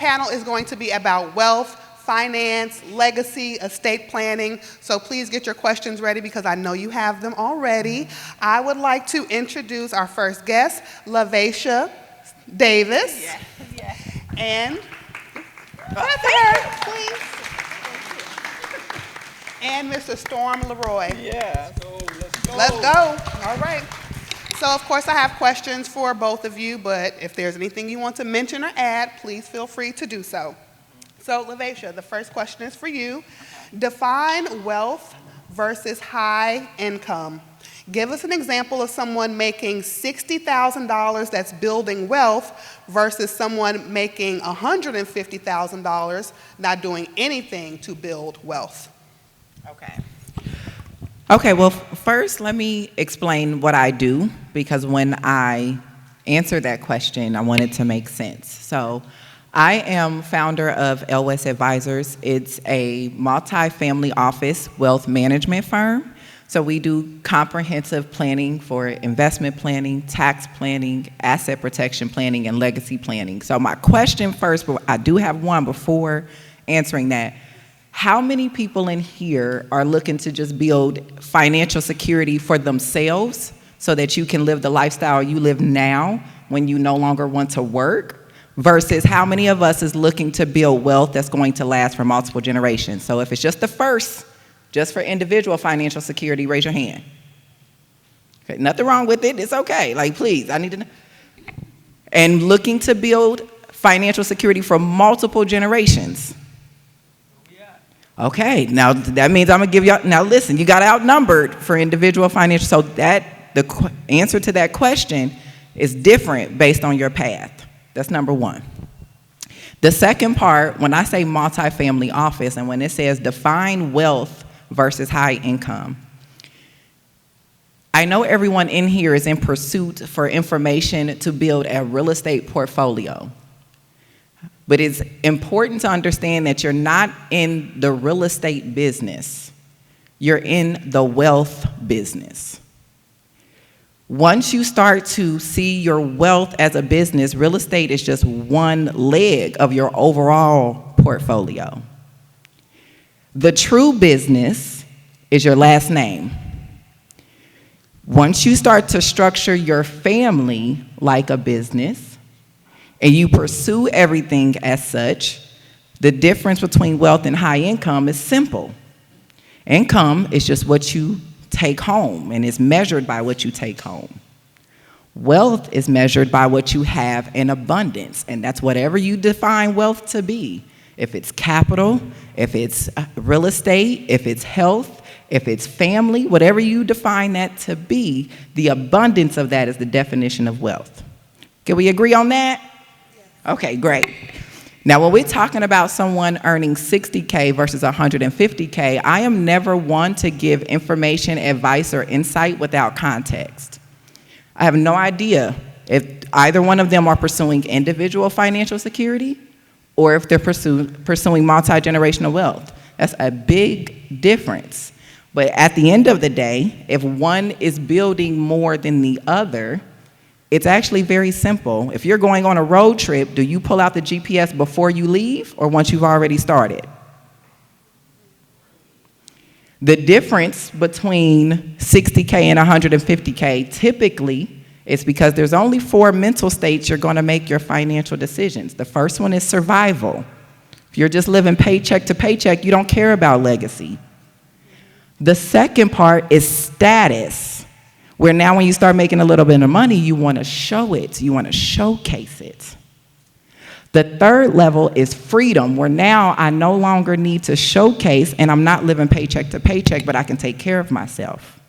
panel is going to be about wealth, finance, legacy, estate planning. So please get your questions ready because I know you have them already. I would like to introduce our first guest, LaVaisha Davis. Yes, yes. And her, please. And Mr. Storm LeRoy. Yeah. Let's go. All right. So, of course, I have questions for both of you, but if there's anything you want to mention or add, please feel free to do so. So, LaVaisha, the first question is for you. Define wealth versus high income. Give us an example of someone making $60,000 that's building wealth versus someone making $150,000 not doing anything to build wealth. Okay, well, first let me explain what I do, because when I answer that question, I want it to make sense. So I am founder of LWES Advisors. It's a multi-family office wealth management firm. So we do comprehensive planning for investment planning, tax planning, asset protection planning, and legacy planning. So my question first, but I do have one before answering that. How many people in here are looking to just build financial security for themselves so that you can live the lifestyle you live now when you no longer want to work? Versus how many of us is looking to build wealth that's going to last for multiple generations? So if it's just the first, just for individual financial security, raise your hand. Okay, nothing wrong with it, it's okay. Like, please, I need to know. And looking to build financial security for multiple generations. Okay, now that means I'm gonna give y'all, now listen, you got outnumbered for individual financial, so that the answer to that question is different based on your path. That's number one. The second part, when I say multifamily office and when it says define wealth versus high income, I know everyone in here is in pursuit for information to build a real estate portfolio. But it's important to understand that you're not in the real estate business. You're in the wealth business. Once you start to see your wealth as a business, real estate is just one leg of your overall portfolio. The true business is your last name. Once you start to structure your family like a business, and you pursue everything as such, the difference between wealth and high income is simple. Income is just what you take home and is measured by what you take home. Wealth is measured by what you have in abundance, and that's whatever you define wealth to be. If it's capital, if it's real estate, if it's health, if it's family, whatever you define that to be, the abundance of that is the definition of wealth. Can we agree on that? Okay, great. Now, when we're talking about someone earning $60K versus $150K, I am never one to give information, advice, or insight without context. I have no idea if either one of them are pursuing individual financial security or if they're pursuing multi-generational wealth. That's a big difference. But at the end of the day, if one is building more than the other, it's actually very simple. If you're going on a road trip, do you pull out the GPS before you leave or once you've already started? The difference between $60K and $150K typically is because there's only 4 mental states you're going to make your financial decisions. The first one is survival. If you're just living paycheck to paycheck, you don't care about legacy. The second part is status, where now when you start making a little bit of money, you want to show it, you want to showcase it. The third level is freedom, where now I no longer need to showcase and I'm not living paycheck to paycheck, but I can take care of myself.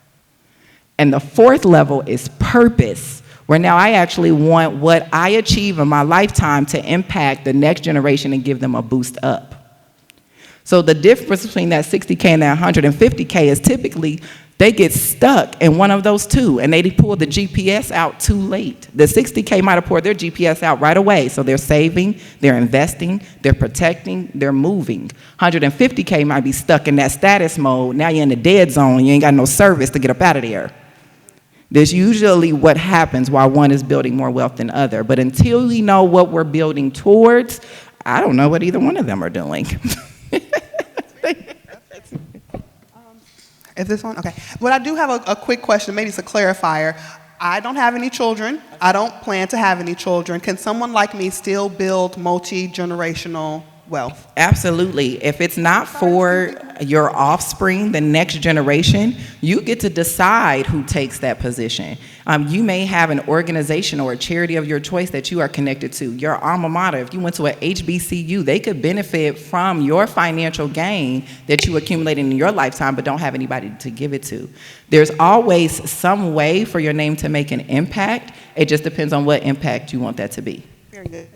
And the fourth level is purpose, where now I actually want what I achieve in my lifetime to impact the next generation and give them a boost up. So the difference between that $60K and that $150K is typically they get stuck in one of those two, and they pull the GPS out too late. The $60K might have pulled their GPS out right away, so they're saving, they're investing, they're protecting, they're moving. $150K might be stuck in that status mode. Now you're in the dead zone, you ain't got no service to get up out of there. There's usually what happens while one is building more wealth than other. But until we know what we're building towards, I don't know what either one of them are doing. Is this one? Okay. But I do have a quick question, maybe it's a clarifier. I don't have any children. I don't plan to have any children. Can someone like me still build multi-generational wealth? Absolutely. If it's not for your offspring, the next generation, you get to decide who takes that position. You may have an organization or a charity of your choice that you are connected to. Your alma mater, if you went to a HBCU, they could benefit from your financial gain that you accumulated in your lifetime but don't have anybody to give it to. There's always some way for your name to make an impact. It just depends on what impact you want that to be. Very good.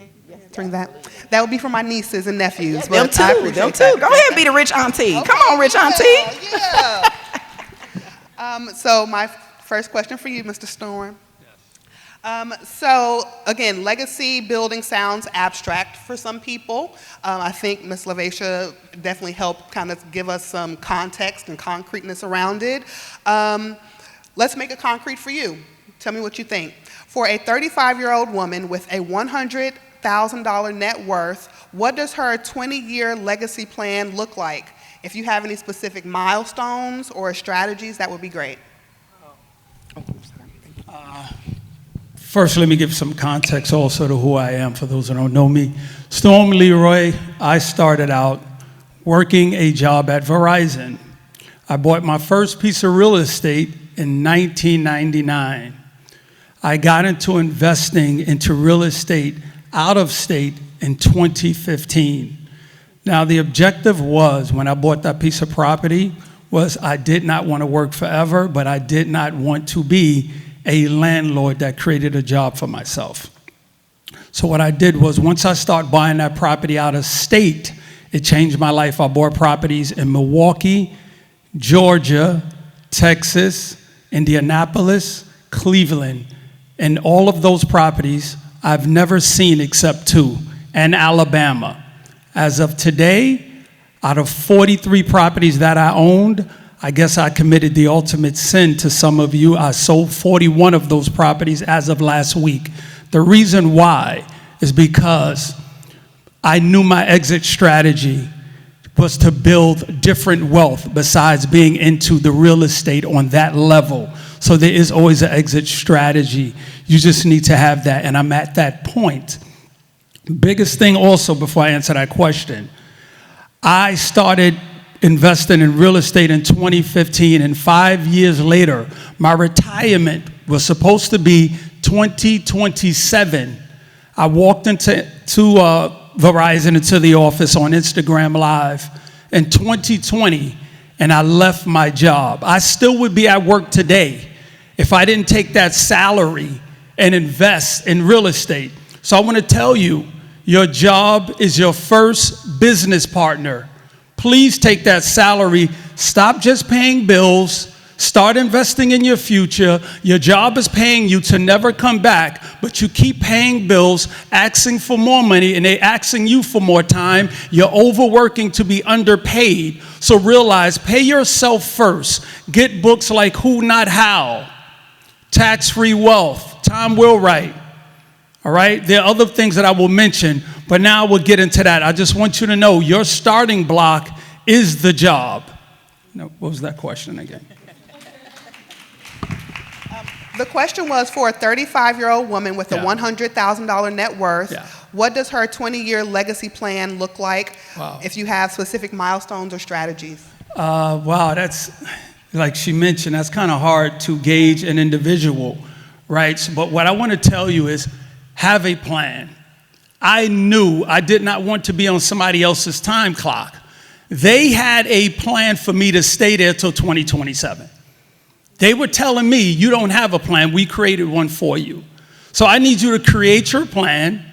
Bring that. That would be for my nieces and nephews. Them But I too. appreciate Them that. too. Go ahead and be the rich auntie. Okay, Come on, rich auntie. Yeah. So my first question for you, Mr. Storm. So again, legacy building sounds abstract for some people. I think Ms. LaVaisha definitely helped kind of give us some context and concreteness around it. Let's make it concrete for you. Tell me what you think. For a 35-year-old woman with a $100,000 net worth, what does her 20-year legacy plan look like? If you have any specific milestones or strategies, that would be great. First, let me give some context also to who I am for those who don't know me. Storm LeRoy, I started out working a job at Verizon. I bought my first piece of real estate in 1999. I got into investing into real estate out of state in 2015. Now, the objective was, when I bought that piece of property, was I did not want to work forever, but I did not want to be a landlord that created a job for myself. So what I did was, once I started buying that property out of state, it changed my life. I bought properties in Milwaukee, Georgia, Texas, Indianapolis, Cleveland, and all of those properties I've never seen except 2, and Alabama. As of today, out of 43 properties that I owned, I guess I committed the ultimate sin to some of you. I sold 41 of those properties as of last week. The reason why is because I knew my exit strategy was to build different wealth besides being into the real estate on that level. So there is always an exit strategy. You just need to have that, and I'm at that point. Biggest thing also, before I answer that question, I started investing in real estate in 2015, and 5 years later, my retirement was supposed to be 2027. I walked into Verizon, into the office on Instagram Live in 2020, and I left my job. I still would be at work today if I didn't take that salary and invest in real estate. So I want to tell you, your job is your first business partner. Please take that salary. Stop just paying bills. Start investing in your future. Your job is paying you to never come back, but you keep paying bills, asking for more money, and they're asking you for more time. You're overworking to be underpaid. So realize, pay yourself first. Get books like Who Not How, Tax-Free Wealth, Tom Wheelwright. All right? There are other things that I will mention, but now we'll get into that. I just want you to know your starting block is the job. No, what was that question again? The question was, for a 35-year-old woman with a Yeah. $100,000 net worth, Yeah. what does her 20-year legacy plan look like? Wow. If you have specific milestones or strategies? Wow, that's, like she mentioned, that's kind of hard to gauge an individual, right? But what I want to tell you is, have a plan. I knew I did not want to be on somebody else's time clock. They had a plan for me to stay there till 2027. They were telling me, you don't have a plan, we created one for you. So I need you to create your plan,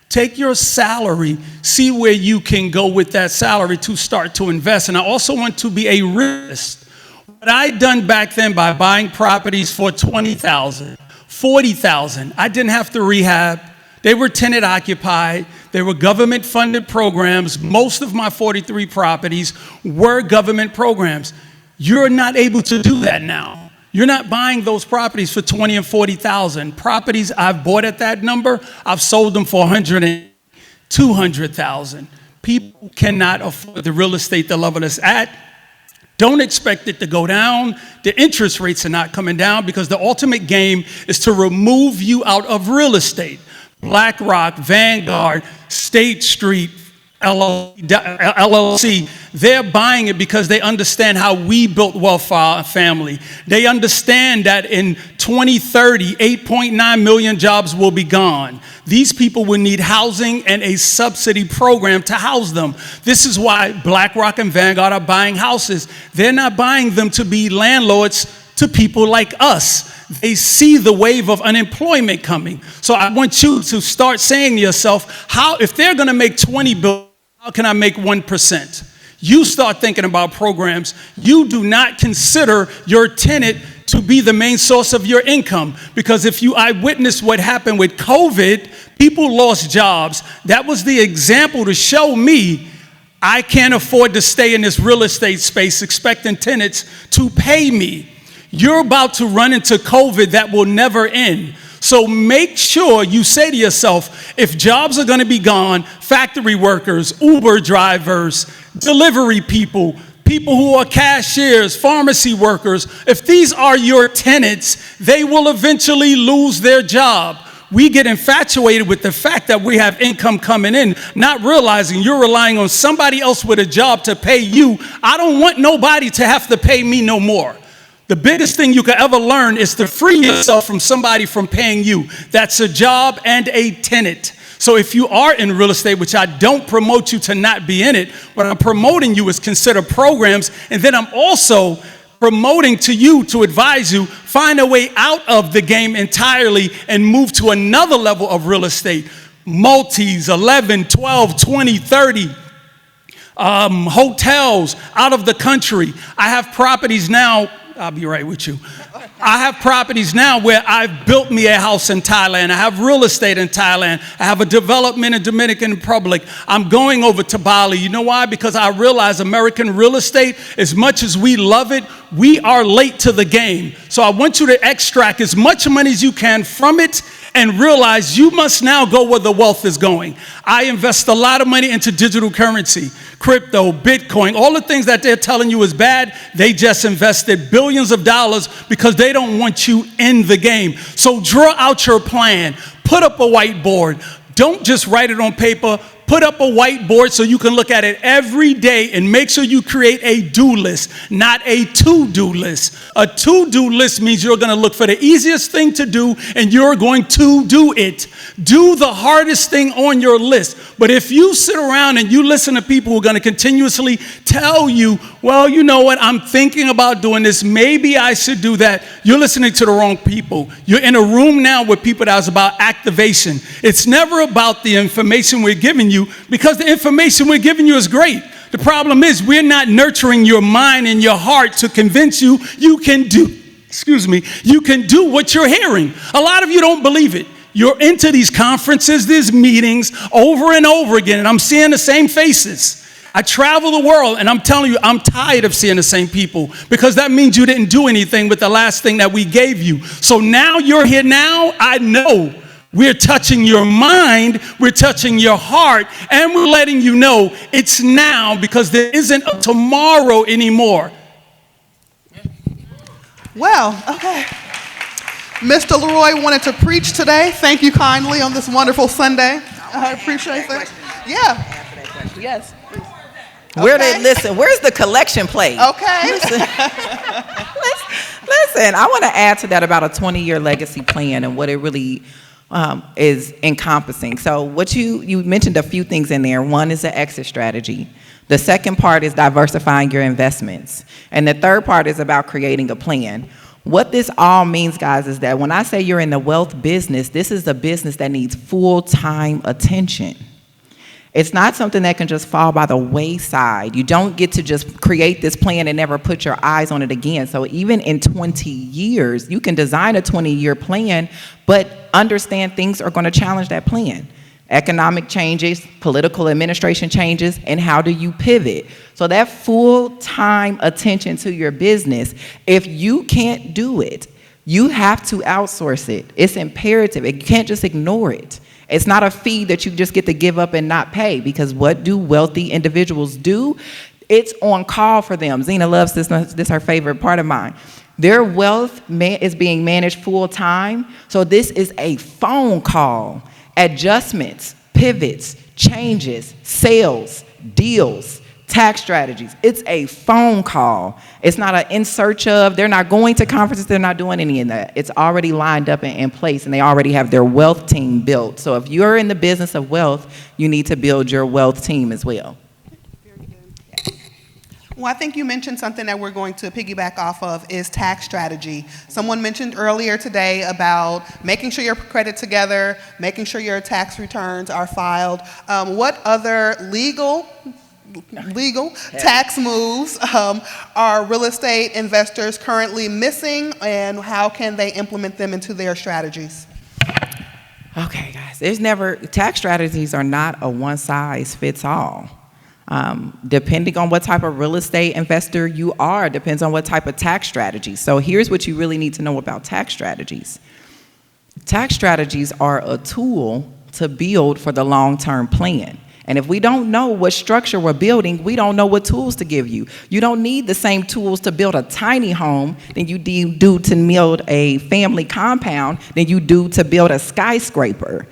take your salary, see where you can go with that salary to start to invest. And I also want to be a realist. What I done back then by buying properties for $20,000, $40,000, I didn't have to rehab. They were tenant occupied. They were government funded programs. Most of my 43 properties were government programs. You're not able to do that now. You're not buying those properties for $20,000 and $40,000. Properties I've bought at that number, I've sold them for $100,000. $200,000. People cannot afford the real estate the level it's at. Don't expect it to go down. The interest rates are not coming down because the ultimate game is to remove you out of real estate. BlackRock, Vanguard, State Street, LLC, they're buying it because they understand how we built wealth for our family. They understand that in 2030, 8.9 million jobs will be gone. These people will need housing and a subsidy program to house them. This is why BlackRock and Vanguard are buying houses. They're not buying them to be landlords to people like us. They see the wave of unemployment coming. So I want you to start saying to yourself, if they're going to make 20 billion, how can I make 1%? You start thinking about programs. You do not consider your tenant to be the main source of your income. Because I witnessed what happened with COVID, people lost jobs. That was the example to show me I can't afford to stay in this real estate space expecting tenants to pay me. You're about to run into COVID that will never end. So make sure you say to yourself, if jobs are going to be gone, factory workers, Uber drivers, delivery people, people who are cashiers, pharmacy workers, if these are your tenants, they will eventually lose their job. We get infatuated with the fact that we have income coming in, not realizing you're relying on somebody else with a job to pay you. I don't want nobody to have to pay me no more. The biggest thing you could ever learn is to free yourself from somebody from paying you. That's a job and a tenant. So if you are in real estate, which I don't promote you to not be in it, what I'm promoting you is consider programs, and then I'm also promoting to you, to advise you, find a way out of the game entirely and move to another level of real estate. Multis, 11, 12, 20, 30. Hotels out of the country. I have properties now. I'll be right with you. I have properties now where I've built me a house in Thailand. I have real estate in Thailand. I have a development in Dominican Republic. I'm going over to Bali. You know why? Because I realize American real estate, as much as we love it, we are late to the game. So I want you to extract as much money as you can from it and realize you must now go where the wealth is going. I invest a lot of money into digital currency, crypto, Bitcoin, all the things that they're telling you is bad. They just invested billions of dollars because they don't want you in the game. So draw out your plan. Put up a whiteboard. Don't just write it on paper. Put up a whiteboard so you can look at it every day and make sure you create a do list, not a to-do list. A to-do list means you're going to look for the easiest thing to do and you're going to do it. Do the hardest thing on your list. But if you sit around and you listen to people who are going to continuously tell you, well, you know what, I'm thinking about doing this, maybe I should do that, you're listening to the wrong people. You're in a room now with people that's about activation. It's never about the information we're giving you, because the information we're giving you is great. The problem is we're not nurturing your mind and your heart to convince you you can do what you're hearing. A lot of you don't believe it. You're into these conferences, these meetings over and over again, and I'm seeing the same faces. I travel the world, and I'm telling you, I'm tired of seeing the same people, because that means you didn't do anything with the last thing that we gave you. So now you're here now, I know. We're touching your mind, we're touching your heart, and we're letting you know it's now, because there isn't a tomorrow anymore. Well, okay. Mr. LeRoy wanted to preach today. Thank you kindly on this wonderful Sunday. I appreciate that. Yeah. Yes. Where's the collection plate? Okay. Listen, I want to add to that about a 20-year legacy plan and what it really is encompassing. So what you mentioned a few things in there. One is the exit strategy. The second part is diversifying your investments. And the third part is about creating a plan. What this all means, guys, is that when I say you're in the wealth business, this is a business that needs full-time attention. It's not something that can just fall by the wayside. You don't get to just create this plan and never put your eyes on it again. So even in 20 years, you can design a 20-year plan, but understand things are going to challenge that plan. Economic changes, political administration changes, and how do you pivot? So that full-time attention to your business, if you can't do it, you have to outsource it. It's imperative. You can't just ignore it. It's not a fee that you just get to give up and not pay, because what do wealthy individuals do? It's on call for them. Zena loves this. This is her favorite part of mine. Their wealth is being managed full time. So this is a phone call. Adjustments, pivots, changes, sales, deals, tax strategies. It's a phone call. It's not an in search of. They're not going to conferences. They're not doing any of that. It's already lined up and in place, and they already have their wealth team built. So if you're in the business of wealth, you need to build your wealth team as well. Well, I think you mentioned something that we're going to piggyback off of is tax strategy. Someone mentioned earlier today about making sure your credit together, making sure your tax returns are filed. What other legal tax moves are real estate investors currently missing, and how can they implement them into their strategies? Okay, guys, tax strategies are not a one size fits all. Depending on what type of real estate investor you are, depends on what type of tax strategy. So here's what you really need to know about tax strategies. Tax strategies are a tool to build for the long-term plan. And if we don't know what structure we're building, we don't know what tools to give you. You don't need the same tools to build a tiny home than you do to build a family compound than you do to build a skyscraper.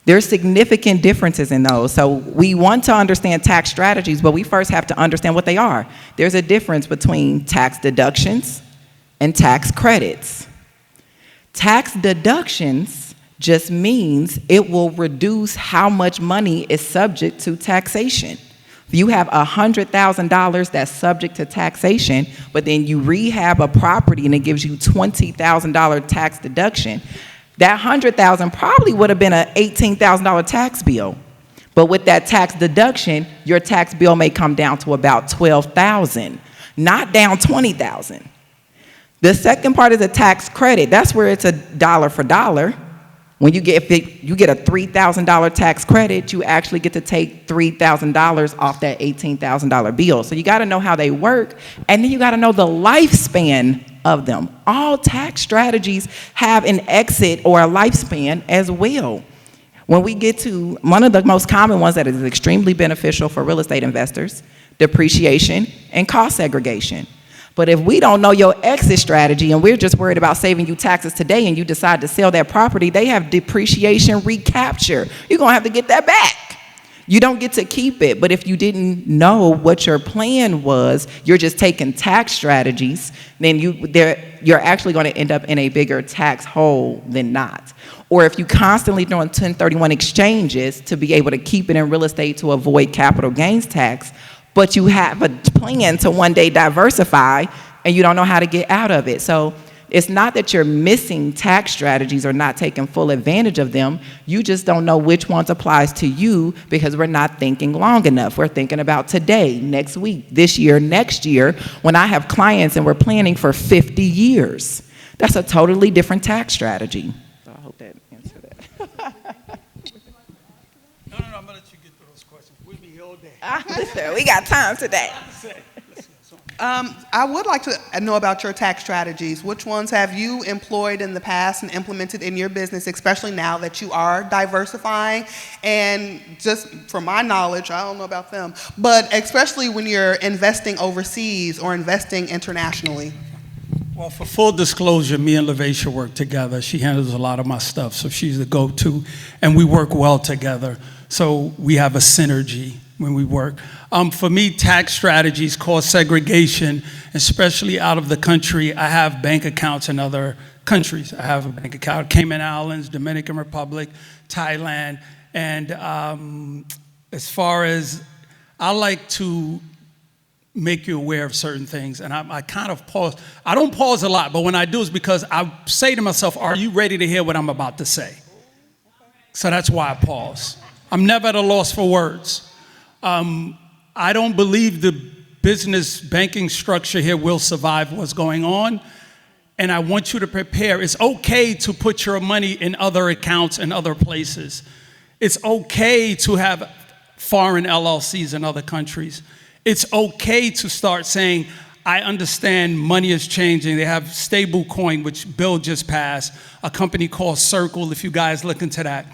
There's significant differences in those. So we want to understand tax strategies, but we first have to understand what they are. There's a difference between tax deductions and tax credits. Tax deductions just means it will reduce how much money is subject to taxation. If you have $100,000 that's subject to taxation, but then you rehab a property and it gives you $20,000 tax deduction, that $100,000 probably would have been an $18,000 tax bill. But with that tax deduction, your tax bill may come down to about $12,000, not down $20,000. The second part is a tax credit. That's where it's a dollar for dollar. When you get a $3,000 tax credit, you actually get to take $3,000 off that $18,000 bill. So you got to know how they work, and then you got to know the lifespan of them. All tax strategies have an exit or a lifespan as well. When we get to one of the most common ones that is extremely beneficial for real estate investors, depreciation and cost segregation. But if we don't know your exit strategy and we're just worried about saving you taxes today and you decide to sell that property, they have depreciation recapture. You're going to have to get that back. You don't get to keep it. But if you didn't know what your plan was, you're just taking tax strategies, then you're actually going to end up in a bigger tax hole than not. Or if you constantly doing 1031 exchanges to be able to keep it in real estate to avoid capital gains tax, but you have a plan to one day diversify and you don't know how to get out of it. So it's not that you're missing tax strategies or not taking full advantage of them. You just don't know which ones applies to you because we're not thinking long enough. We're thinking about today, next week, this year, next year, when I have clients and we're planning for 50 years. That's a totally different tax strategy. So I hope that answered that. No, I'm going to let you get through those questions. We'll be here all day. Listen, we got time today. I would like to know about your tax strategies. Which ones have you employed in the past and implemented in your business, especially now that you are diversifying? And just from my knowledge, I don't know about them, but especially when you're investing overseas or investing internationally. Well, for full disclosure, me and LaVaisha work together. She handles a lot of my stuff, so she's the go-to, and we work well together. So we have a synergy when we work. For me, tax strategies, cost segregation, especially out of the country. I have bank accounts in other countries. I have a bank account, Cayman Islands, Dominican Republic, Thailand, and as far as I like to make you aware of certain things, and I kind of pause. I don't pause a lot, but when I do, it's because I say to myself, are you ready to hear what I'm about to say? So that's why I pause. I'm never at a loss for words. I don't believe the business banking structure here will survive what's going on, and I want you to prepare. It's okay to put your money in other accounts in other places. It's okay to have foreign LLCs in other countries. It's okay to start saying, I understand money is changing. They have stable coin, which Bill just passed, a company called Circle, if you guys look into that.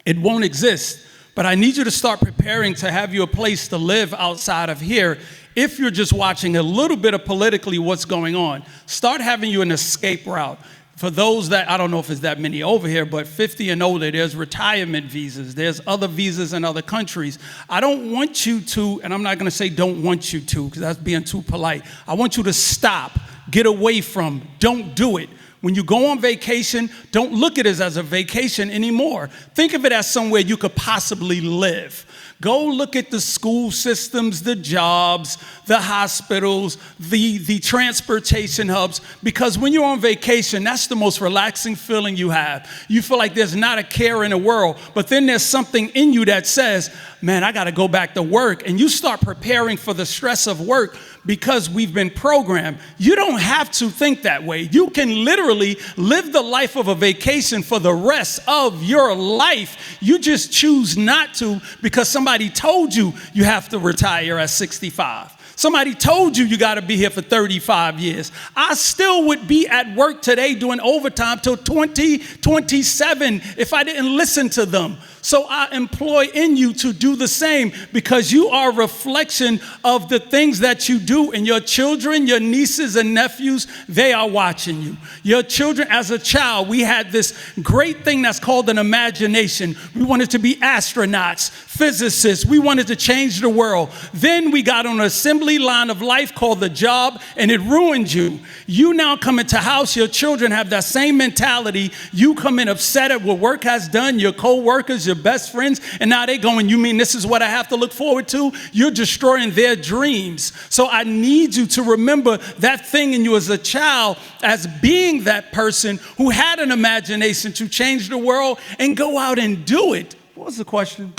It won't exist. But I need you to start preparing to have you a place to live outside of here. If you're just watching a little bit of politically what's going on, start having you an escape route. For those that, I don't know if it's that many over here, but 50 and older, there's retirement visas. There's other visas in other countries. I don't want you to, and I'm not going to say don't want you to, because that's being too polite. I want you to stop, get away from, don't do it. When you go on vacation, don't look at it as a vacation anymore. Think of it as somewhere you could possibly live. Go look at the school systems, the jobs, the hospitals, the transportation hubs, because when you're on vacation, that's the most relaxing feeling you have. You feel like there's not a care in the world, but then there's something in you that says, man, I got to go back to work. And you start preparing for the stress of work because we've been programmed. You don't have to think that way. You can literally live the life of a vacation for the rest of your life. You just choose not to because somebody told you you have to retire at 65. Somebody told you got to be here for 35 years. I still would be at work today doing overtime till 2027 if I didn't listen to them. So I employ in you to do the same because you are a reflection of the things that you do. And your children, your nieces and nephews, they are watching you. Your children, as a child, we had this great thing that's called an imagination. We wanted to be astronauts, physicists. We wanted to change the world. Then we got on an assembly line of life called the job, and it ruined you. You now come into house, your children have that same mentality. You come in upset at what work has done, your co-workers, your best friends, and now they going, you mean this is what I have to look forward to? You're destroying their dreams. So I need you to remember that thing in you as a child as being that person who had an imagination to change the world and go out and do it. What was the question?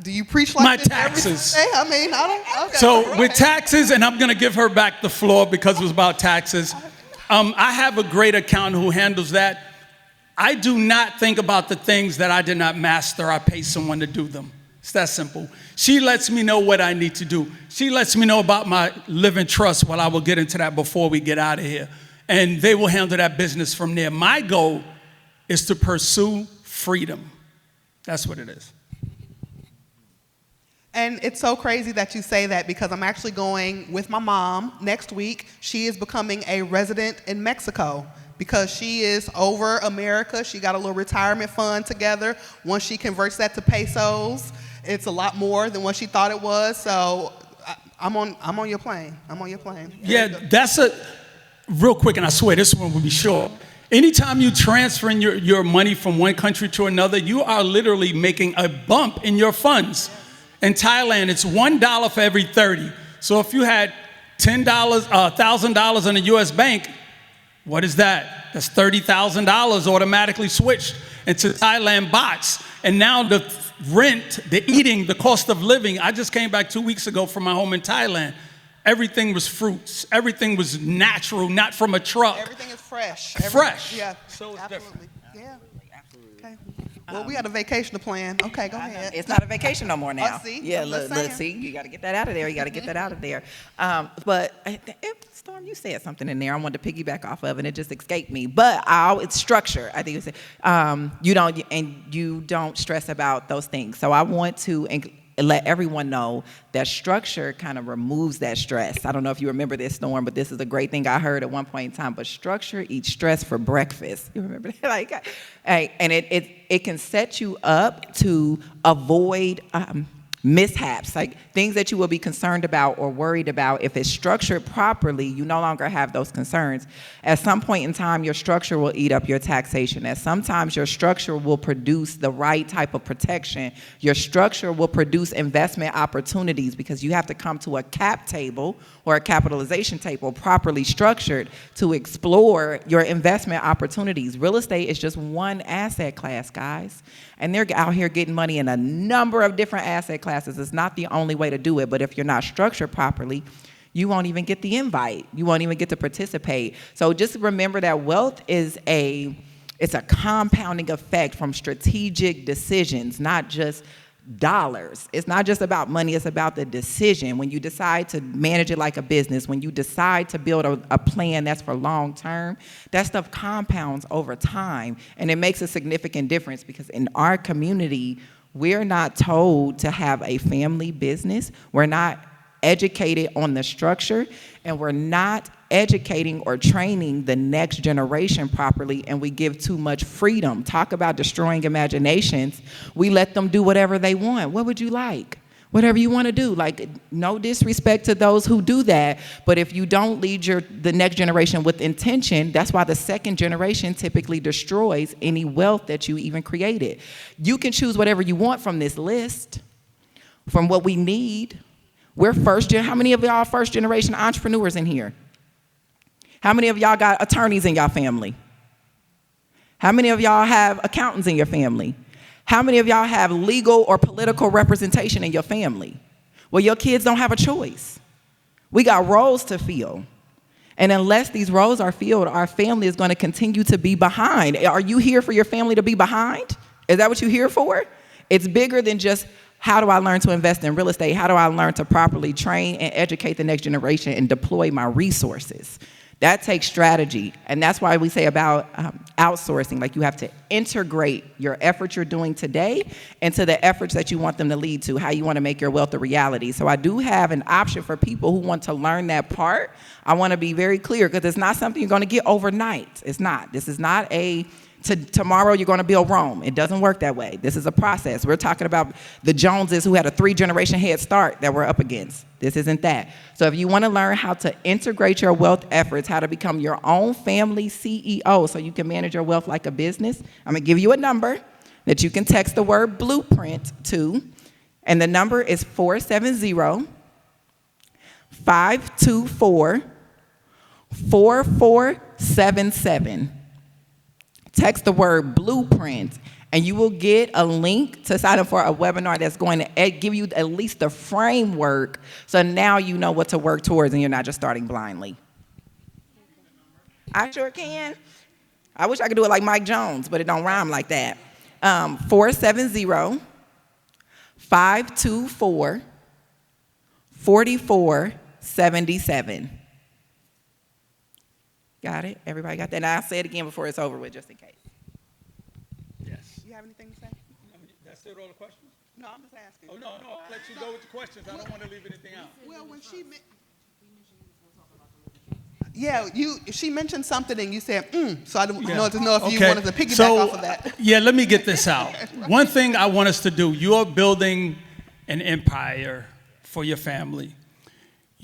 Do you preach like my this taxes? every day? I mean, I don't. Okay. So with taxes, and I'm going to give her back the floor because it was about taxes. I have a great accountant who handles that. I do not think about the things that I did not master. I pay someone to do them. It's that simple. She lets me know what I need to do. She lets me know about my living trust. Well, I will get into that before we get out of here. And they will handle that business from there. My goal is to pursue freedom. That's what it is. And it's so crazy that you say that because I'm actually going with my mom next week. She is becoming a resident in Mexico because she is over America. She got a little retirement fund together. Once she converts that to pesos, it's a lot more than what she thought it was. So I'm on your plane. I'm on your plane. Yeah, that's real quick, and I swear this one will be short. Anytime you transferring your money from one country to another, you are literally making a bump in your funds. In Thailand, it's $1 for every 30. So if you had $1,000 in a U.S. bank, what is that? That's $30,000 automatically switched into Thailand bahts. And now the rent, the eating, the cost of living. I just came back 2 weeks ago from my home in Thailand. Everything was fruits. Everything was natural, not from a truck. Everything is fresh. Fresh. Yeah. So it's absolutely. different. Yeah. Okay. Well, we had a vacation to plan. Okay, go ahead. It's not a vacation no more now. See? Yeah, I'm just look, saying. see, you got to get that out of there. You got to get that out of there. Storm, you said something in there I wanted to piggyback off of, and it just escaped me. But it's structure. I think you said you don't stress about those things. So I want to let everyone know that structure kind of removes that stress. I don't know if you remember this, Storm, but this is a great thing I heard at one point in time. But structure eats stress for breakfast. You remember that? And it can set you up to avoid mishaps, like things that you will be concerned about or worried about. If it's structured properly, you no longer have those concerns. At some point in time, your structure will eat up your taxation. At sometimes your structure will produce the right type of protection. Your structure will produce investment opportunities because you have to come to a cap table or a capitalization table properly structured to explore your investment opportunities. Real estate is just one asset class, guys. And they're out here getting money in a number of different asset classes. It's not the only way to do it, but if you're not structured properly, you won't even get the invite. You won't even get to participate. So just remember that wealth is it's a compounding effect from strategic decisions, not just dollars. It's not just about money, it's about the decision. When you decide to manage it like a business, when you decide to build a plan that's for long term, that stuff compounds over time, and it makes a significant difference because in our community, we're not told to have a family business. We're not educated on the structure, and we're not educating or training the next generation properly, and we give too much freedom. Talk about destroying imaginations. We let them do whatever they want. What would you like? Whatever you want to do. Like, no disrespect to those who do that, but if you don't lead the next generation with intention, that's why the second generation typically destroys any wealth that you even created. You can choose whatever you want from this list, from what we need. We're how many of y'all first generation entrepreneurs in here? How many of y'all got attorneys in y'all family? How many of y'all have accountants in your family? How many of y'all have legal or political representation in your family? Well, your kids don't have a choice. We got roles to fill. And unless these roles are filled, our family is going to continue to be behind. Are you here for your family to be behind? Is that what you're here for? It's bigger than just, how do I learn to invest in real estate? How do I learn to properly train and educate the next generation and deploy my resources? That takes strategy, and that's why we say about outsourcing. Like, you have to integrate your efforts you're doing today into the efforts that you want them to lead to, how you want to make your wealth a reality. So I do have an option for people who want to learn that part. I want to be very clear, because it's not something you're going to get overnight. It's not. This is not tomorrow you're going to build Rome. It doesn't work that way. This is a process. We're talking about the Joneses who had a 3-generation head start that we're up against. This isn't that. So if you want to learn how to integrate your wealth efforts, how to become your own family CEO so you can manage your wealth like a business, I'm going to give you a number that you can text the word blueprint to, and the number is 470-524-4477. Text the word blueprint, and you will get a link to sign up for a webinar that's going to give you at least the framework, so now you know what to work towards and you're not just starting blindly. I sure can. I wish I could do it like Mike Jones, but it don't rhyme like that. 470-524-4477. Got it? Everybody got that? And I'll say it again before it's over with, just in case. Yes. You have anything to say? That's it, all the questions? No, I'm just asking. Oh, no, I'll let you go with the questions. I don't want to leave anything out. Well, when she mentioned something and you said, so I don't know if you wanted to piggyback off of that. Yeah, let me get this out. One thing I want us to do, you're building an empire for your family.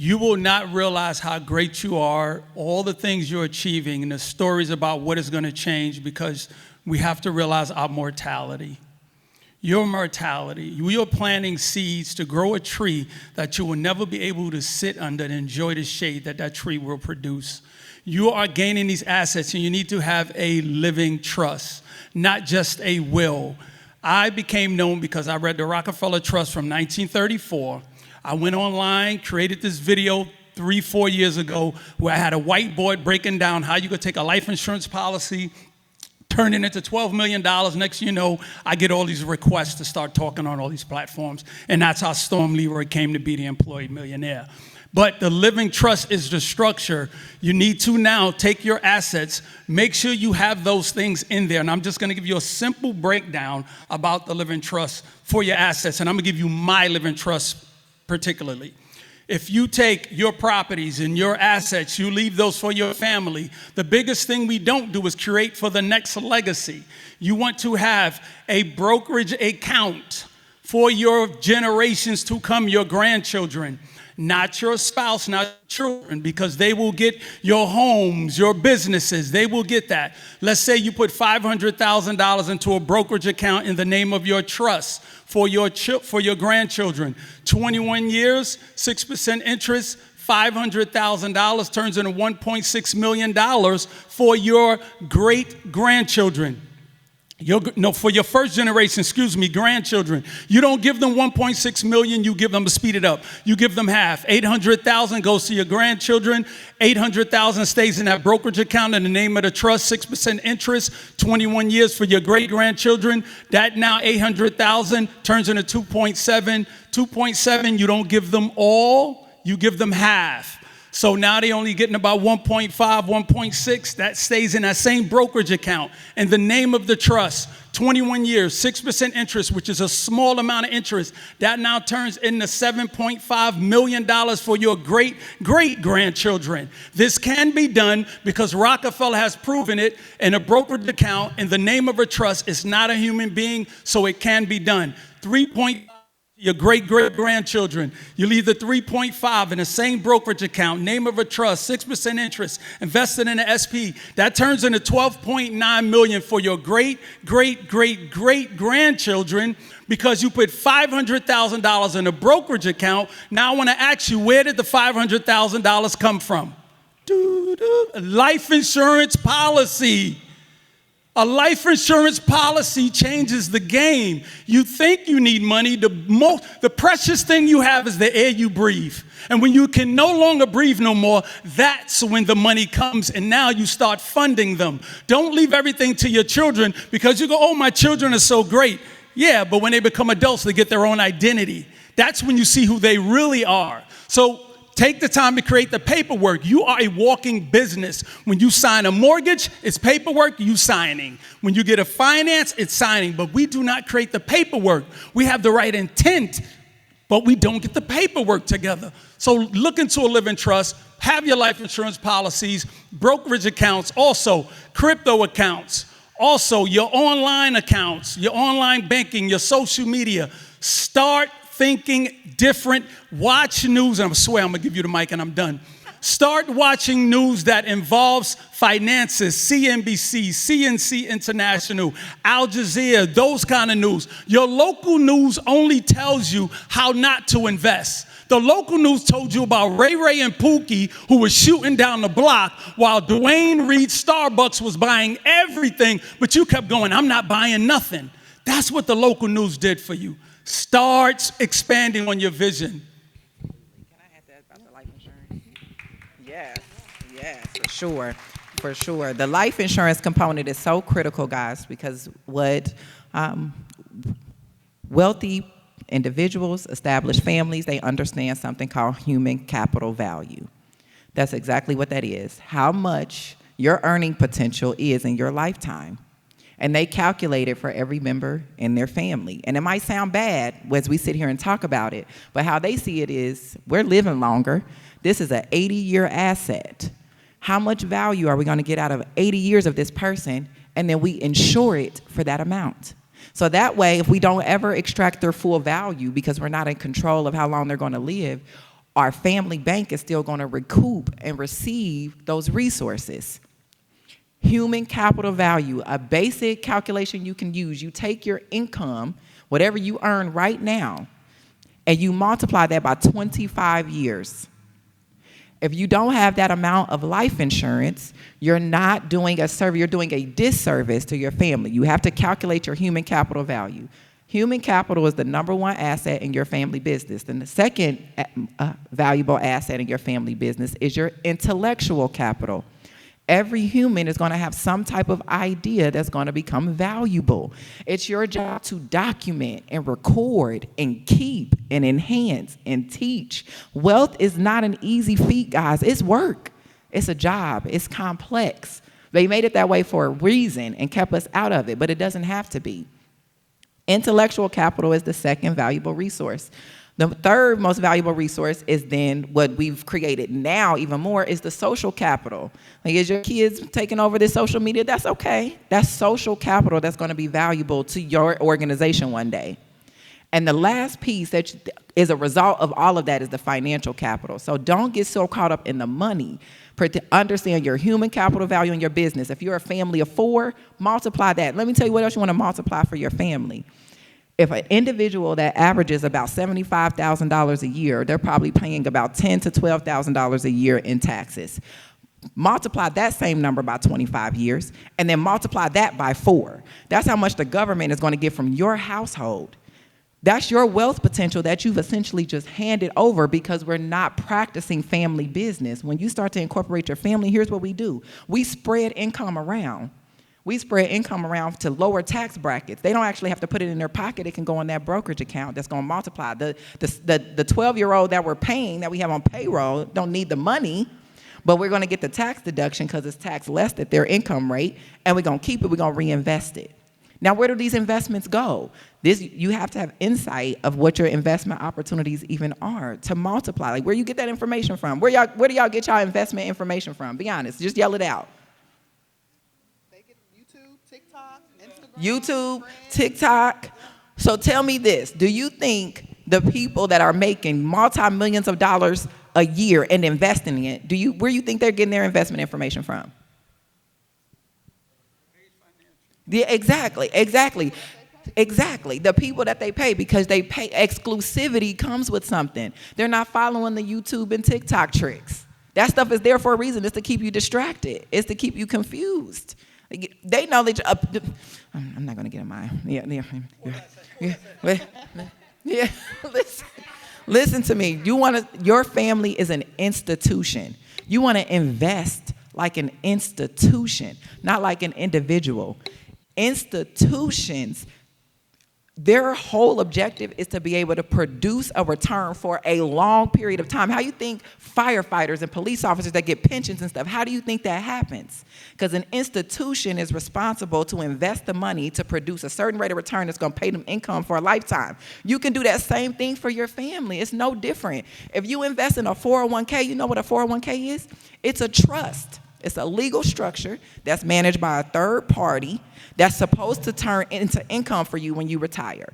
You will not realize how great you are, all the things you're achieving, and the stories about what is going to change, because we have to realize our mortality. Your mortality. You're planting seeds to grow a tree that you will never be able to sit under and enjoy the shade that tree will produce. You are gaining these assets, and you need to have a living trust, not just a will. I became known because I read the Rockefeller Trust from 1934. I went online, created this video 3-4 years ago where I had a whiteboard breaking down how you could take a life insurance policy, turn it into $12 million. Next you know, I get all these requests to start talking on all these platforms. And that's how Storm LeRoy came to be the employee millionaire. But the living trust is the structure. You need to now take your assets, make sure you have those things in there. And I'm just going to give you a simple breakdown about the living trust for your assets. And I'm going to give you my living trust particularly. If you take your properties and your assets, you leave those for your family, the biggest thing we don't do is create for the next legacy. You want to have a brokerage account for your generations to come, your grandchildren, not your spouse, not children, because they will get your homes, your businesses, they will get that. Let's say you put $500,000 into a brokerage account in the name of your trust for your grandchildren. 21 years, 6% interest, $500,000 turns into $1.6 million for your great-grandchildren. For your first generation, grandchildren, you don't give them 1.6 million, you give them, to speed it up, you give them half. 800,000 goes to your grandchildren, 800,000 stays in that brokerage account in the name of the trust, 6% interest, 21 years for your great-grandchildren. That now 800,000 turns into 2.7. 2.7, you don't give them all, you give them half. So now they only getting about 1.5, 1.6. That stays in that same brokerage account in the name of the trust. 21 years, 6% interest, which is a small amount of interest. That now turns into $7.5 million for your great-grandchildren. This can be done because Rockefeller has proven it in a brokerage account in the name of a trust. It's not a human being, so it can be done. 3.5. Your great-great-grandchildren, you leave the 3.5 in the same brokerage account, name of a trust, 6% interest, invested in an SP. That turns into $12.9 million for your great-great-great-great-grandchildren because you put $500,000 in a brokerage account. Now I want to ask you, where did the $500,000 come from? Life insurance policy. A life insurance policy changes the game. You think you need money. The precious thing you have is the air you breathe. And when you can no longer breathe no more, that's when the money comes, and now you start funding them. Don't leave everything to your children because you go, oh, my children are so great. Yeah, but when they become adults, they get their own identity. That's when you see who they really are. So take the time to create the paperwork. You are a walking business. When you sign a mortgage, it's paperwork, you signing. When you get a finance, it's signing. But we do not create the paperwork. We have the right intent, but we don't get the paperwork together. So look into a living trust, have your life insurance policies, brokerage accounts, also crypto accounts, also your online accounts, your online banking, your social media. Start thinking different. Watch news, and I swear I'm going to give you the mic and I'm done. Start watching news that involves finances, CNBC, CNC International, Al Jazeera, those kind of news. Your local news only tells you how not to invest. The local news told you about Ray Ray and Pookie who was shooting down the block while Dwayne Reed Starbucks was buying everything, but you kept going, I'm not buying nothing. That's what the local news did for you. Start expanding on your vision. Can I add that about the life insurance? Yes, for sure. The life insurance component is so critical, guys, because what wealthy individuals, established families, they understand something called human capital value. That's exactly what that is. How much your earning potential is in your lifetime. And they calculate it for every member in their family. And it might sound bad as we sit here and talk about it, but how they see it is, we're living longer. This is an 80-year asset. How much value are we going to get out of 80 years of this person? And then we insure it for that amount. So that way, if we don't ever extract their full value because we're not in control of how long they're going to live, our family bank is still going to recoup and receive those resources. Human capital value, a basic calculation you can use. You take your income, whatever you earn right now, and you multiply that by 25 years. If you don't have that amount of life insurance, you're not doing a service, you're doing a disservice to your family. You have to calculate your human capital value. Human capital is the number one asset in your family business. Then the second valuable asset in your family business is your intellectual capital. Every human is going to have some type of idea that's going to become valuable. It's your job to document and record and keep and enhance and teach. Wealth is not an easy feat, guys. It's work. It's a job. It's complex. They made it that way for a reason and kept us out of it, but it doesn't have to be. Intellectual capital is the second valuable resource. The third most valuable resource is then what we've created now even more is the social capital. Like, is your kids taking over this social media? That's okay. That's social capital that's going to be valuable to your organization one day. And the last piece that is a result of all of that is the financial capital. So don't get so caught up in the money. Understand your human capital value in your business. If you're a family of 4, multiply that. Let me tell you what else you want to multiply for your family. If an individual that averages about $75,000 a year, they're probably paying about $10,000 to $12,000 a year in taxes. Multiply that same number by 25 years, and then multiply that by 4. That's how much the government is going to get from your household. That's your wealth potential that you've essentially just handed over because we're not practicing family business. When you start to incorporate your family, here's what we do. We spread income around. We spread income around to lower tax brackets. They don't actually have to put it in their pocket. It can go in that brokerage account that's going to multiply. The 12-year-old that we're paying, that we have on payroll, don't need the money, but we're going to get the tax deduction because it's taxed less at their income rate, and we're going to keep it. We're going to reinvest it. Now, where do these investments go? You have to have insight of what your investment opportunities even are to multiply. Like, where you get that information from? Where do y'all get y'all investment information from? Be honest. Just yell it out. They get YouTube, TikTok, Instagram. YouTube, friends. TikTok. So tell me this. Do you think the people that are making multi-millions of dollars a year and investing in it, where you think they're getting their investment information from? Yeah, exactly. The people that they pay, because they pay, exclusivity comes with something. They're not following the YouTube and TikTok tricks. That stuff is there for a reason. It's to keep you distracted. It's to keep you confused. They know that I'm not going to get in my, yeah. Listen to me. Your family is an institution. You want to invest like an institution, not like an individual. Institutions, their whole objective is to be able to produce a return for a long period of time. How you think firefighters and police officers that get pensions and stuff, how do you think that happens? Because an institution is responsible to invest the money to produce a certain rate of return that's going to pay them income for a lifetime. You can do that same thing for your family. It's no different. If you invest in a 401k, you know what a 401k is? It's a trust. It's a legal structure that's managed by a third party that's supposed to turn into income for you when you retire.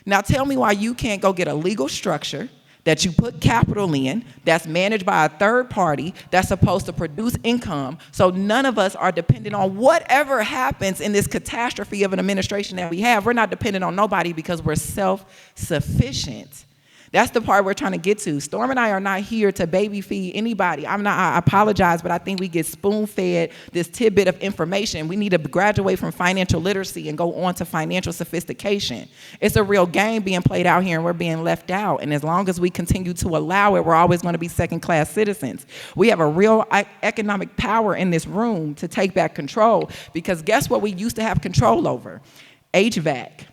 Now tell me why you can't go get a legal structure that you put capital in, that's managed by a third party, that's supposed to produce income, so none of us are dependent on whatever happens in this catastrophe of an administration that we have. We're not dependent on nobody because we're self-sufficient. That's the part we're trying to get to. Storm and I are not here to baby feed anybody. I apologize, but I think we get spoon-fed this tidbit of information. We need to graduate from financial literacy and go on to financial sophistication. It's a real game being played out here, and we're being left out. And as long as we continue to allow it, we're always going to be second-class citizens. We have a real economic power in this room to take back control, because guess what we used to have control over? HVAC,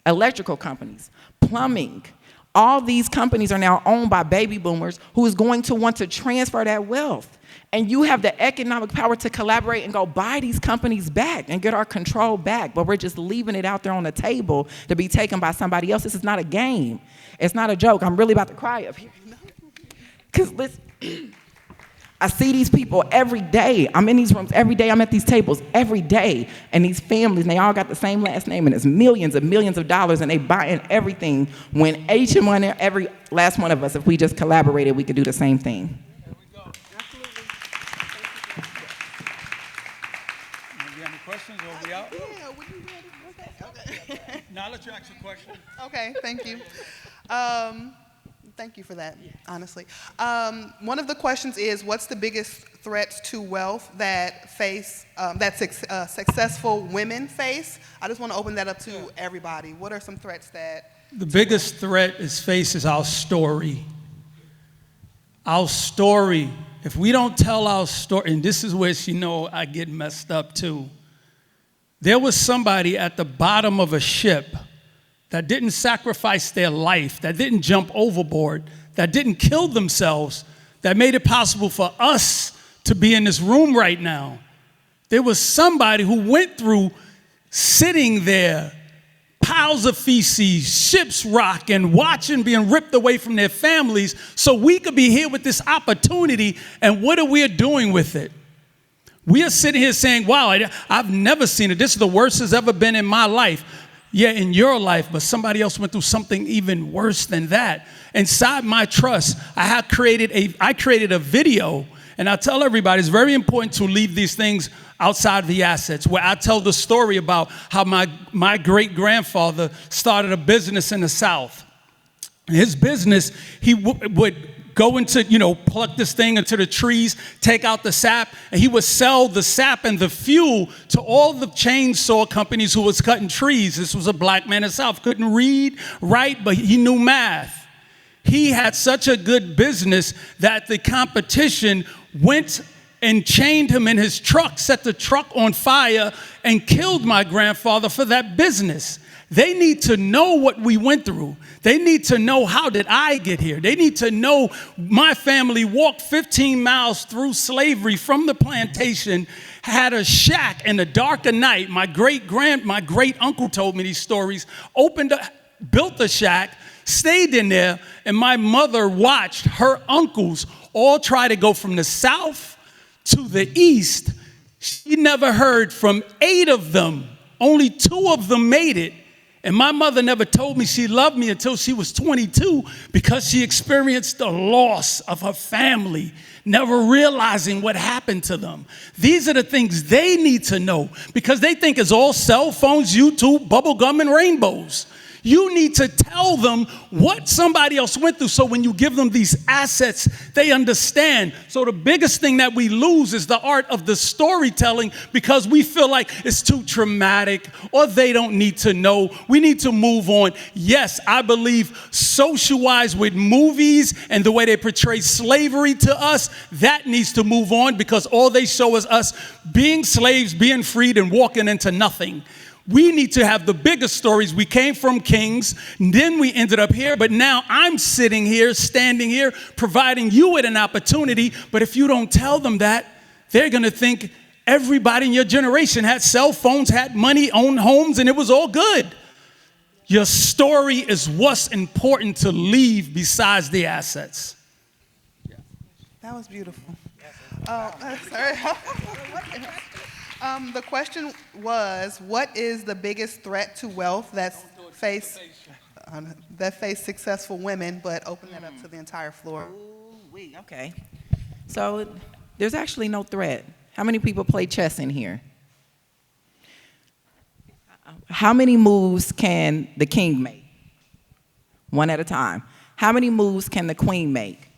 electrical companies, plumbing. All these companies are now owned by baby boomers who is going to want to transfer that wealth. And you have the economic power to collaborate and go buy these companies back and get our control back. But we're just leaving it out there on the table to be taken by somebody else. This is not a game. It's not a joke. I'm really about to cry up here. Because listen, I see these people every day. I'm in these rooms every day. I'm at these tables every day. And these families, and they all got the same last name, and it's millions of dollars, and they buying everything, when each and every last one of us, if we just collaborated, we could do the same thing. There we go. Absolutely. Do you have any questions, or are we out? Yeah, what you ready? Okay. Now I'll let you ask a question. Okay, thank you. Thank you for that, honestly. One of the questions is, what's the biggest threats to wealth that successful women face? I just want to open that up to everybody. What are some threats that... The biggest threat is our story. Our story. If we don't tell our story, and this is where I get messed up too. There was somebody at the bottom of a ship that didn't sacrifice their life, that didn't jump overboard, that didn't kill themselves, that made it possible for us to be in this room right now. There was somebody who went through sitting there, piles of feces, ships rocking, watching being ripped away from their families, so we could be here with this opportunity, and what are we doing with it? We are sitting here saying, wow, I've never seen it. This is the worst it's ever been in my life. Yeah, in your life, but somebody else went through something even worse than that. Inside my trust, I created a video, and I tell everybody it's very important to leave these things outside the assets, where I tell the story about how my great-grandfather started a business in the South. His business, he would go into, pluck this thing into the trees, take out the sap, and he would sell the sap and the fuel to all the chainsaw companies who was cutting trees. This was a black man in the South, couldn't read, write, but he knew math. He had such a good business that the competition went and chained him in his truck, set the truck on fire, and killed my grandfather for that business. They need to know what we went through. They need to know, how did I get here? They need to know my family walked 15 miles through slavery from the plantation, had a shack in the dark of night. My great uncle told me these stories, built a shack, stayed in there, and my mother watched her uncles all try to go from the South to the East. She never heard from 8 of them. Only 2 of them made it. And my mother never told me she loved me until she was 22 because she experienced the loss of her family, never realizing what happened to them. These are the things they need to know because they think it's all cell phones, YouTube, bubble gum, and rainbows. You need to tell them what somebody else went through so when you give them these assets, they understand. So the biggest thing that we lose is the art of the storytelling because we feel like it's too traumatic or they don't need to know. We need to move on. Yes, I believe social-wise with movies and the way they portray slavery to us, that needs to move on because all they show is us being slaves, being freed, and walking into nothing. We need to have the biggest stories. We came from kings, then we ended up here, but now I'm sitting here, standing here, providing you with an opportunity. But if you don't tell them that, they're going to think everybody in your generation had cell phones, had money, owned homes, and it was all good. Your story is what's important to leave besides the assets. That was beautiful. Sorry. The question was, what is the biggest threat to wealth that face successful women, but open that up to the entire floor. Okay. So there's actually no threat. How many people play chess in here? How many moves can the king make? One at a time. How many moves can the queen make?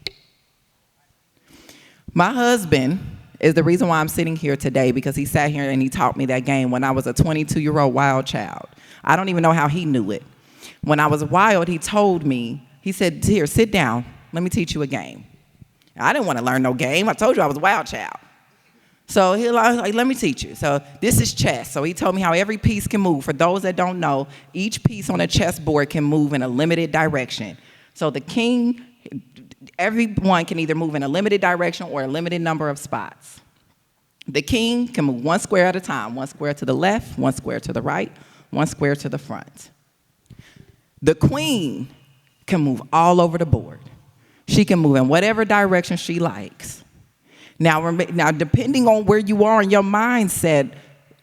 My husband is the reason why I'm sitting here today, because he sat here and he taught me that game when I was a 22-year-old wild child. I don't even know how he knew it. When I was wild, he told me, he said, here, sit down. Let me teach you a game. I didn't want to learn no game. I told you I was a wild child. So he was like, let me teach you. So this is chess. So he told me how every piece can move. For those that don't know, each piece on a chessboard can move in a limited direction. So the king, everyone can either move in a limited direction or a limited number of spots. The king can move one square at a time, one square to the left, one square to the right, one square to the front. The queen can move all over the board. She can move in whatever direction she likes. Now, depending on where you are in your mindset,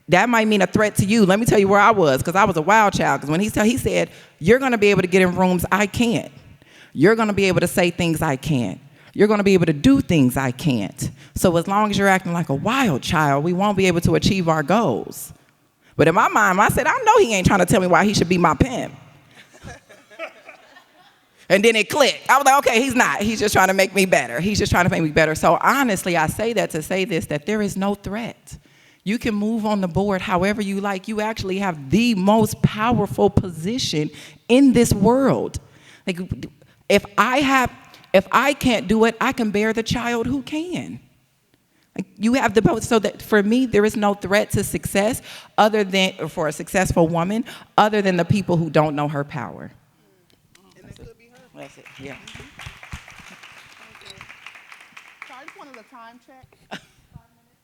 that might mean a threat to you. Let me tell you where I was, because I was a wild child. Because when he said, you're going to be able to get in rooms I can't. You're going to be able to say things I can't. You're going to be able to do things I can't. So as long as you're acting like a wild child, we won't be able to achieve our goals. But in my mind, I said, I know he ain't trying to tell me why he should be my pimp. And then it clicked. I was like, okay, he's not. He's just trying to make me better. He's just trying to make me better. So honestly, I say that to say this, that there is no threat. You can move on the board however you like. You actually have the most powerful position in this world. Like, if I can't do it, I can bear the child who can. Like, you have the most, so that for me, there is no threat to success other than, or for a successful woman, other than the people who don't know her power. That's it, yeah. So I just wanted a time check. 5 minutes,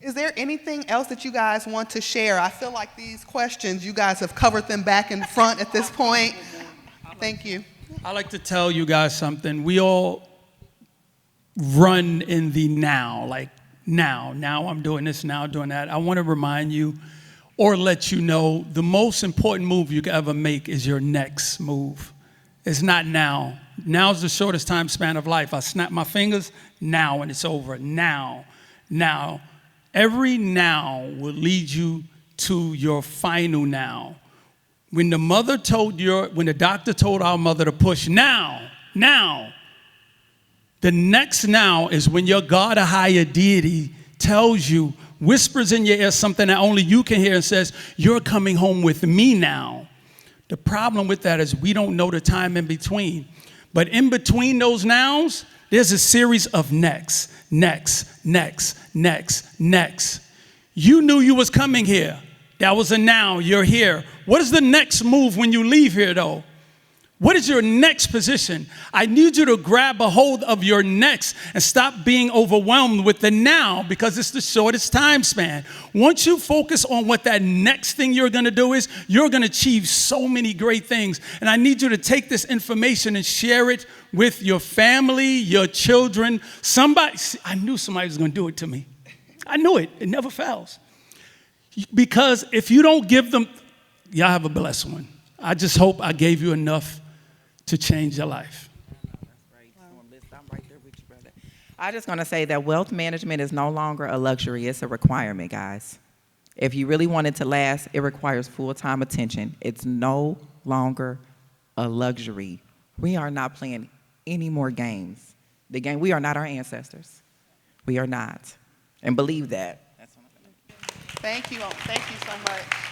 okay. Is there anything else that you guys want to share? I feel like these questions, you guys have covered them back and front at this point. Thank you. I'd like to tell you guys something. We all run in the now, like now I'm doing this, now doing that. I want to remind you or let you know the most important move you can ever make is your next move. It's not now. Now's the shortest time span of life. I snap my fingers, now, and it's over. Now. Every now will lead you to your final now. When the doctor told our mother to push now, The next now is when your God or higher deity tells you, whispers in your ear something that only you can hear and says, you're coming home with me now. The problem with that is we don't know the time in between. But in between those nows, there's a series of next. You knew you was coming here. That was a now, you're here. What is the next move when you leave here though? What is your next position? I need you to grab a hold of your next and stop being overwhelmed with the now because it's the shortest time span. Once you focus on what that next thing you're going to do is, you're going to achieve so many great things. And I need you to take this information and share it with your family, your children. I knew somebody was going to do it to me. I knew it. It never fails. Because if you don't give them, y'all have a blessed one. I just hope I gave you enough to change your life. I'm right there with you, brother. I'm just going to say that wealth management is no longer a luxury. It's a requirement, guys. If you really want it to last, it requires full-time attention. It's no longer a luxury. We are not playing any more games. We are not our ancestors. We are not. And believe that. Thank you. Thank you so much.